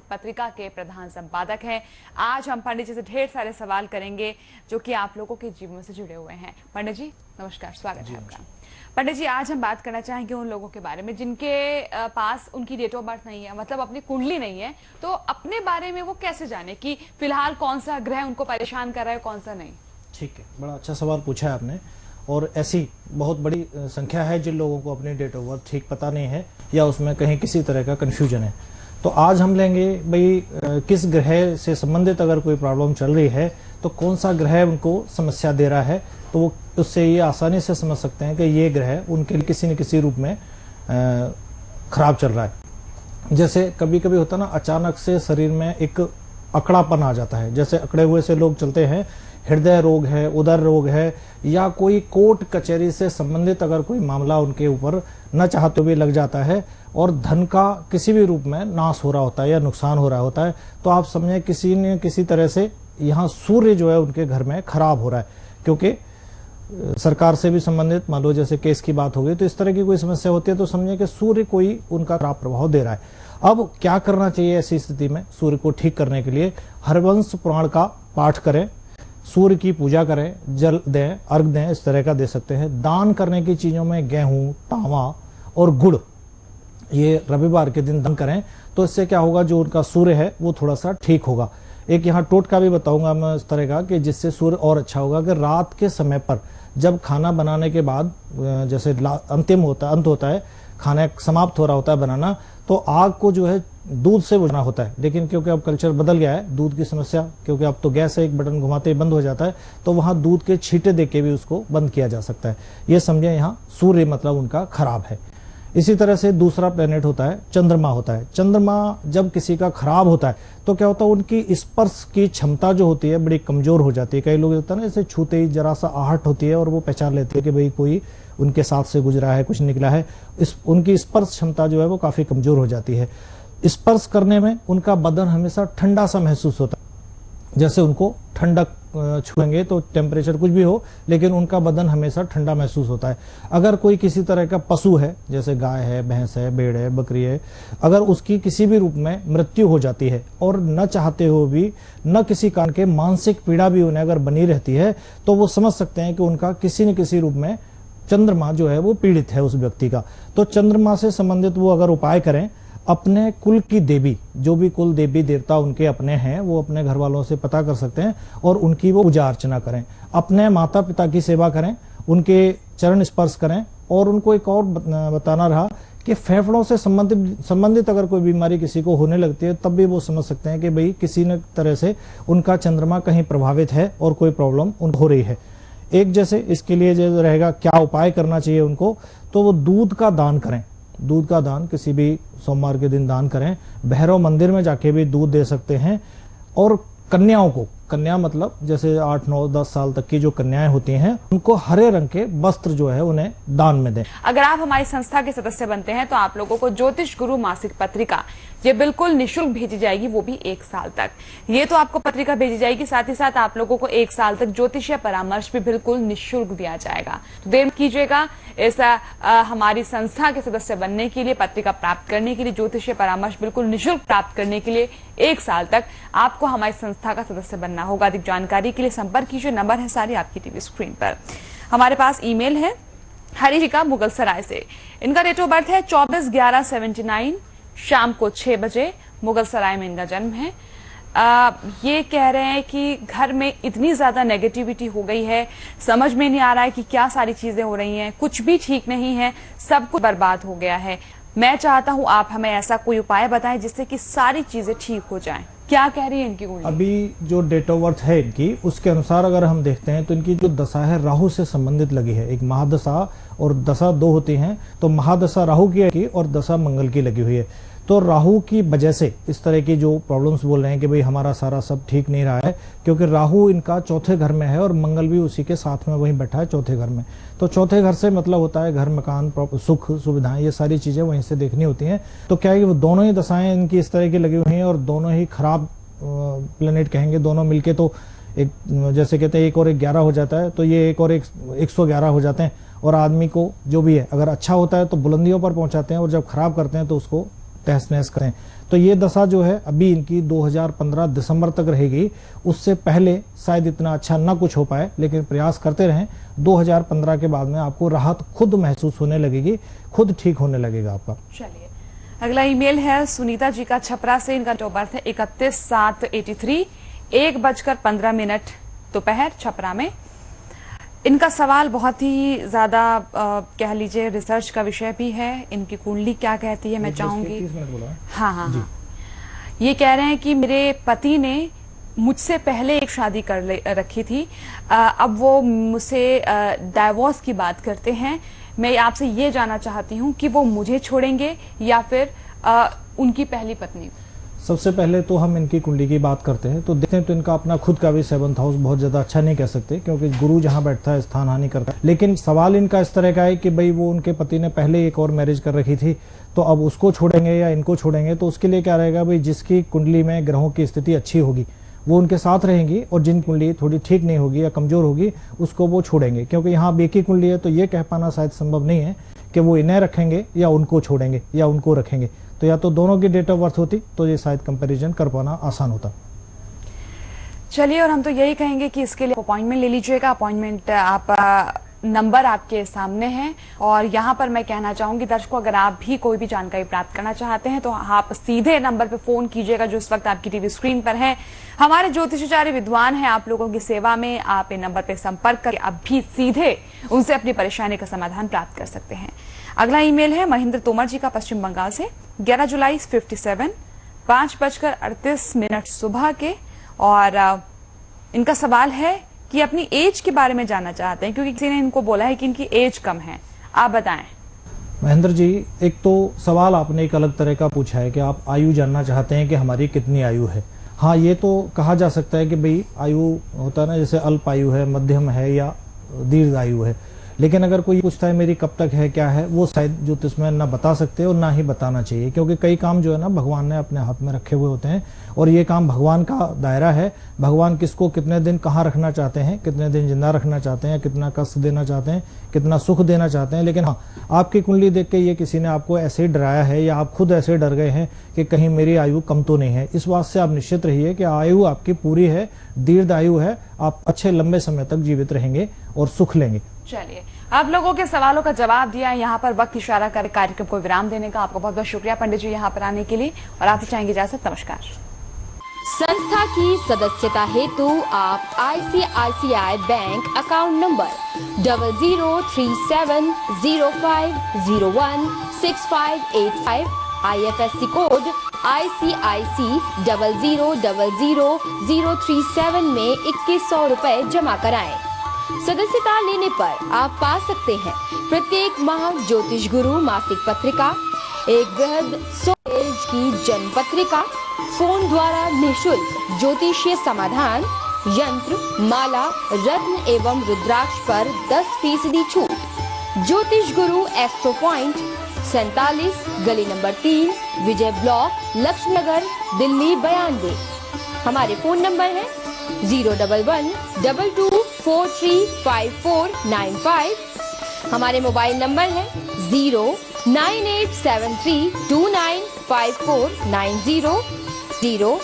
पत्रिका के प्रधान संपादक हैं। आज हम पंडित जी से ढेर सारे सवाल करेंगे जो कि आप लोगों के जीवन से जुड़े हुए हैं। पंडित जी नमस्कार, स्वागत है आपका। पंडित जी, आज हम बात करना चाहेंगे उन लोगों के बारे में जिनके पास उनकी डेट ऑफ बर्थ नहीं है, मतलब अपनी कुंडली नहीं है, तो अपने बारे में वो कैसे जाने कि फिलहाल कौन सा ग्रह उनको परेशान कर रहा है, कौन सा नहीं। ठीक है, बड़ा अच्छा सवाल पूछा है आपने। और ऐसी बहुत बड़ी संख्या है जिन लोगों को अपनी डेट ऑफ बर्थ ठीक पता नहीं है या उसमें कहीं किसी तरह का कंफ्यूजन है। तो आज हम लेंगे भाई किस ग्रह से संबंधित अगर कोई प्रॉब्लम चल रही है तो कौन सा ग्रह उनको समस्या दे रहा है, तो वो उससे ये आसानी से समझ सकते हैं कि ये ग्रह उनके लिए किसी न किसी रूप में खराब चल रहा है। जैसे कभी कभी होता ना, अचानक से शरीर में एक अकड़ापन आ जाता है, जैसे अकड़े हुए से लोग चलते हैं। हृदय रोग है, उदर रोग है, या कोई कोर्ट कचहरी से संबंधित अगर कोई मामला उनके ऊपर न चाहते हुए लग जाता है और धन का किसी भी रूप में नाश हो रहा होता है या नुकसान हो रहा होता है, तो आप समझें किसी न किसी तरह से यहाँ सूर्य जो है उनके घर में खराब हो रहा है। क्योंकि सरकार से भी संबंधित मान लो जैसे केस की बात हो गई, तो इस तरह की कोई समस्या होती है तो समझें कि सूर्य कोई उनका खराब प्रभाव दे रहा है। अब क्या करना चाहिए ऐसी स्थिति में सूर्य को ठीक करने के लिए? हरवंश पुराण का पाठ करें, सूर्य की पूजा करें, जल दें, अर्घ दें, इस तरह का दे सकते हैं। दान करने की चीजों में गेहूं, तांवा और गुड़ ये रविवार के दिन दान करें, तो इससे क्या होगा, जो उनका सूर्य है वो थोड़ा सा ठीक होगा। एक यहाँ टोटका भी बताऊंगा मैं इस तरह का कि जिससे सूर्य और अच्छा होगा कि रात के समय पर जब खाना बनाने के बाद जैसे अंत होता है, खाना समाप्त हो रहा होता है बनाना, तो आग को जो है दूध से बुझाना होता है। लेकिन क्योंकि अब कल्चर बदल गया है, दूध की समस्या, क्योंकि अब तो गैस से एक बटन घुमाते ही बंद हो जाता है, तो वहां दूध के छींटे देके भी उसको बंद किया जा सकता है। ये समझे यहाँ सूर्य मतलब उनका खराब है। इसी तरह से दूसरा प्लेनेट होता है चंद्रमा होता है। चंद्रमा जब किसी का खराब होता है तो क्या होता है, उनकी स्पर्श की क्षमता जो होती है बड़ी कमजोर हो जाती है। कई लोग होता है ना, जैसे छूते ही जरा सा आहट होती है और वो पहचान लेते हैं कि भाई कोई उनके साथ से गुजरा है, कुछ निकला है। उनकी स्पर्श क्षमता जो है वो काफी कमजोर हो जाती है। स्पर्श करने में उनका बदन हमेशा ठंडा सा महसूस होता है, जैसे उनको ठंडक छुएंगे तो टेम्परेचर कुछ भी हो लेकिन उनका बदन हमेशा ठंडा महसूस होता है। अगर कोई किसी तरह का पशु है, जैसे गाय है, भैंस है, भेड़ है, बकरी है, अगर उसकी किसी भी रूप में मृत्यु हो जाती है और न चाहते हो भी, न किसी कारण के मानसिक पीड़ा भी उन्हें अगर बनी रहती है, तो वो समझ सकते हैं कि उनका किसी न किसी रूप में चंद्रमा जो है वो पीड़ित है उस व्यक्ति का। तो चंद्रमा से संबंधित वो अगर उपाय करें, अपने कुल की देवी, जो भी कुल देवी देवता उनके अपने हैं, वो अपने घर वालों से पता कर सकते हैं और उनकी वो पूजा अर्चना करें। अपने माता पिता की सेवा करें, उनके चरण स्पर्श करें। और उनको एक और बताना रहा कि फेफड़ों से संबंधित अगर कोई बीमारी किसी को होने लगती है, तब भी वो समझ सकते हैं कि भाई किसी न तरह से उनका चंद्रमा कहीं प्रभावित है और कोई प्रॉब्लम हो रही है। एक जैसे इसके लिए जो रहेगा क्या उपाय करना चाहिए उनको, तो वो दूध का दान करें। दूध का दान किसी भी सोमवार के दिन दान करें। भैरव मंदिर में जाके भी दूध दे सकते हैं। और कन्याओं को, कन्या मतलब जैसे 8, 9, 10 साल तक की जो कन्याएं होती हैं, उनको हरे रंग के वस्त्र जो है उन्हें दान में दें। अगर आप हमारी संस्था के सदस्य बनते हैं तो आप लोगों को ज्योतिष गुरु मासिक पत्रिका ये बिल्कुल निःशुल्क भेजी जाएगी, वो भी 1 साल तक। ये तो आपको पत्रिका भेजी जाएगी, साथ ही साथ आप लोगों को 1 साल तक ज्योतिषीय परामर्श भी बिल्कुल निःशुल्क दिया जाएगा। तो देर कीजिएगा, ऐसा हमारी संस्था के सदस्य बनने के लिए, पत्रिका प्राप्त करने के लिए, ज्योतिषीय परामर्श बिल्कुल निःशुल्क प्राप्त करने के लिए 1 साल तक आपको हमारी संस्था का सदस्य बनना होगा। अधिक जानकारी के लिए संपर्क कीजिए, नंबर है सारी आपकी टीवी स्क्रीन पर। हमारे पास ईमेल है हरिका मुगल सराय से। इनका डेट ऑफ बर्थ है 24/11/79, शाम को 6 बजे, मुगल सराय में इनका जन्म है। ये कह रहे हैं कि घर में इतनी ज्यादा नेगेटिविटी हो गई है, समझ में नहीं आ रहा है कि क्या सारी चीजें हो रही हैं, कुछ भी ठीक नहीं है, सब कुछ बर्बाद हो गया है। मैं चाहता हूं आप हमें ऐसा कोई उपाय बताएं जिससे कि सारी चीजें ठीक हो जाएं। क्या कह रही है इनकी कुंडली? अभी जो डेट ऑफ बर्थ है इनकी, उसके अनुसार अगर हम देखते हैं तो इनकी जो दशा है राहु से संबंधित लगी है। एक महादशा और दशा 2 होती हैं, तो महादशा राहु की और दशा मंगल की लगी हुई है। तो राहु की वजह से इस तरह की जो प्रॉब्लम्स बोल रहे हैं कि भाई हमारा सारा सब ठीक नहीं रहा है, क्योंकि राहु इनका चौथे घर में है और मंगल भी उसी के साथ में वहीं बैठा है चौथे घर में। तो चौथे घर से मतलब होता है घर, मकान, सुख सुविधाएं, ये सारी चीजें वहीं से देखनी होती हैं। तो क्या है कि वो दोनों ही दशाएं इनकी इस तरह की लगी हुई हैं और दोनों ही खराब प्लेनेट कहेंगे, दोनों मिलके तो एक जैसे कहते हैं 1 और 1 11 हो जाता है, तो ये 1 और 1 111 हो जाते हैं। और आदमी को जो भी है अगर अच्छा होता है तो बुलंदियों पर पहुंचाते हैं और जब खराब करते हैं तो उसको तहस नहस करें। तो ये दशा जो है अभी इनकी 2015 दिसंबर तक रहेगी। उससे पहले शायद इतना अच्छा ना कुछ हो पाए, लेकिन प्रयास करते रहें। 2015 के बाद में आपको राहत खुद महसूस होने लगेगी, खुद ठीक होने लगेगा आपका। चलिए, अगला ईमेल है सुनीता जी का छपरा से। इनका डेट ऑफ बर्थ है 31/7/83, 1:15 दोपहर, छपरा में। इनका सवाल बहुत ही ज्यादा कह लीजिए रिसर्च का विषय भी है। इनकी कुंडली क्या कहती है मैं चाहूंगी। हाँ। ये कह रहे हैं कि मेरे पति ने मुझसे पहले एक शादी कर रखी थी, अब वो मुझसे डाइवोर्स की बात करते हैं। मैं आपसे ये जानना चाहती हूँ कि वो मुझे छोड़ेंगे या फिर उनकी पहली पत्नी। सबसे पहले तो हम इनकी कुंडली की बात करते हैं तो देखते हैं तो इनका अपना खुद का भी 7th हाउस बहुत ज्यादा अच्छा नहीं कह सकते, क्योंकि गुरु जहां बैठता है स्थान हानि करता है। लेकिन सवाल इनका इस तरह का है कि भाई वो उनके पति ने पहले एक और मैरिज कर रखी थी, तो अब उसको छोड़ेंगे या इनको छोड़ेंगे। तो उसके लिए क्या रहेगा, भाई जिसकी कुंडली में ग्रहों की स्थिति अच्छी होगी वो उनके साथ रहेंगी, और जिन कुंडली थोड़ी ठीक नहीं होगी या कमजोर होगी उसको वो छोड़ेंगे। क्योंकि यहाँ अब एक ही कुंडली है तो ये कह पाना शायद संभव नहीं है कि वो इन्हें रखेंगे या उनको छोड़ेंगे या उनको रखेंगे। तो या तो दोनों की डेट ऑफ बर्थ होती तो ये शायद कंपैरिजन कर पाना आसान होता। चलिए, और हम तो यही कहेंगे कि इसके लिए अपॉइंटमेंट ले लीजिएगा। अपॉइंटमेंट आप नंबर आपके सामने है। और यहाँ पर मैं कहना चाहूंगी दर्शकों, अगर आप भी कोई भी जानकारी प्राप्त करना चाहते हैं तो आप सीधे नंबर पर फोन कीजिएगा जो इस वक्त आपकी टीवी स्क्रीन पर है। हमारे ज्योतिषाचार्य विद्वान हैं आप लोगों की सेवा में। आप इन नंबर पर संपर्क करके अब भी सीधे उनसे अपनी परेशानी का समाधान प्राप्त कर सकते हैं। अगला ईमेल है महेंद्र तोमर जी का पश्चिम बंगाल से। 11 जुलाई 57, 5:38 सुबह के। और इनका सवाल है कि अपनी एज के बारे में जानना चाहते हैं, क्योंकि किसी ने इनको बोला है कि इनकी एज कम है। आप बताएं। महेंद्र जी, एक तो सवाल आपने एक अलग तरह का पूछा है कि आप आयु जानना चाहते हैं कि हमारी कितनी आयु है। हाँ, ये तो कहा जा सकता है कि भाई आयु होता है ना, जैसे अल्प आयु है, मध्यम है या दीर्घ आयु है। लेकिन अगर कोई पूछता है मेरी कब तक है, क्या है, वो शायद ज्योतिष में ना बता सकते और ना ही बताना चाहिए। क्योंकि कई काम जो है ना भगवान ने अपने हाथ में रखे हुए होते हैं, और ये काम भगवान का दायरा है। भगवान किसको कितने दिन कहाँ रखना चाहते हैं, कितने दिन जिंदा रखना चाहते हैं, कितना कष्ट देना चाहते हैं, कितना सुख देना चाहते हैं। लेकिन हाँ, आपकी कुंडली देख के ये किसी ने आपको ऐसे ही डराया है या आप खुद ऐसे डर गए हैं कि कहीं मेरी आयु कम तो नहीं है, इस बात से आप निश्चित रहिए कि आयु आपकी पूरी है, दीर्घ आयु है। आप अच्छे लंबे समय तक जीवित रहेंगे और सुख लेंगे। चलिए, आप लोगों के सवालों का जवाब दिया। यहाँ पर वक्त इशारा कर कार्यक्रम को विराम देने का। आपको बहुत बहुत शुक्रिया पंडित जी यहाँ पर आने के लिए, और आपसे चाहेंगे इजाजत। नमस्कार। संस्था की सदस्यता हेतु आप ICICI bank account number 003705016585, IFSC code ICIC 0000037 में 2100 रुपए जमा कराएं। सदस्यता लेने पर आप पा सकते हैं प्रत्येक माह ज्योतिष गुरु मासिक पत्रिका, एक बृहद 100 पेज की जन्म पत्रिका, फोन द्वारा निःशुल्क ज्योतिषीय समाधान, यंत्र, माला, रत्न एवं रुद्राक्ष पर 10% छूट। ज्योतिष गुरु एस्ट्रो पॉइंट, 47 गली नंबर 3, विजय ब्लॉक, लक्ष्मी नगर, दिल्ली 92। हमारे फोन नंबर है 01122435495। हमारे मोबाइल नंबर है 09873295490 0